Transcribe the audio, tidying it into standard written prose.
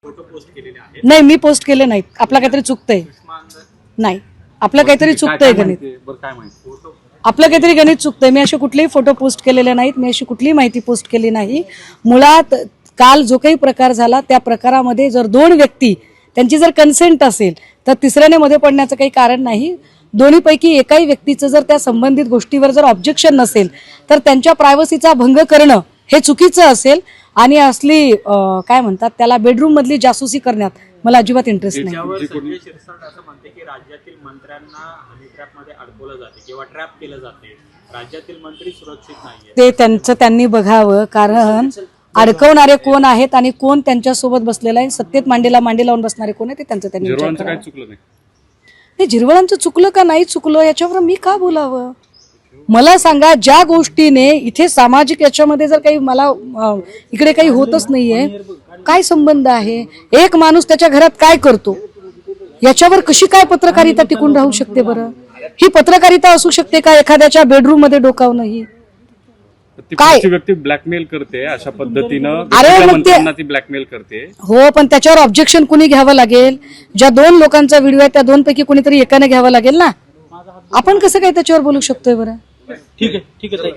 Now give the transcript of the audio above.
Photo post केलेले आहेत. नाही, मी पोस्ट केले नाहीत. आपला काहीतरी चुकतंय. नाही, आपलं काहीतरी चुकतंय गणित. आपलं काहीतरी गणित चुकतंय. मी असे कुठलेही फोटो पोस्ट केलेले नाहीत. मी अशी कुठलीही माहिती पोस्ट केली नाही. मुळात काल जो काही प्रकार झाला त्या प्रकारामध्ये जर दोन व्यक्ती त्यांची जर कन्सेंट असेल तर तिसऱ्याने मध्ये पडण्याचं काही कारण नाही. दोन्हीपैकी एकाही व्यक्तीचं जर त्या संबंधित गोष्टीवर जर ऑब्जेक्शन नसेल तर त्यांच्या प्रायव्हसीचा भंग करणं हे चुकीचं असेल. आणि असली काय म्हणतात त्याला बेडरूम मधली जासूसी करण्यात मला अजिबात इंटरेस्ट नाही. संजय शिरसाट असं म्हणते की राज्यातील मंत्र्यांना हनी ट्रॅपमध्ये अडकवलं जाते किंवा ट्रॅप केलं जाते. राज्यातील मंत्री सुरक्षित नाहीये. ते त्यांचं त्यांनी बघावं. कारण अडकवणारे कोण आहेत आणि कोण त्यांच्यासोबत बसलेला आहे, सत्तेत मांडी लावून बसणारे कोण आहे ते त्यांचं त्यांनी विचार करावा. नाही, झिरवळांचं चुकलं का नाही चुकलं याच्यावर मी का बोलावं. मला सांगा, ज्या गोष्टीने इथे सामाजिक याच्यामध्ये जर काही मला इकडे काही होतच नाहीये, काय संबंध आहे. एक माणूस त्याच्या घरात काय करतो याच्यावर कशी काय पत्रकारिता टिकून राहू शकते बरं. ही पत्रकारिता असू शकते का एखाद्याच्या बेडरूम मध्ये डोकावणं. ही काय व्यक्ती ब्लॅकमेल करते अशा पद्धतीनं. अरे मग ती ब्लॅकमेल करते. हो, पण त्याच्यावर ऑब्जेक्शन कुणी घ्यावं लागेल. ज्या दोन लोकांचा व्हिडिओ आहे त्या दोन पैकी कोणीतरी एकाने घ्यावं लागेल ना. आपण कसं काय त्याच्यावर बोलू शकतोय बरं. ठीक आहे.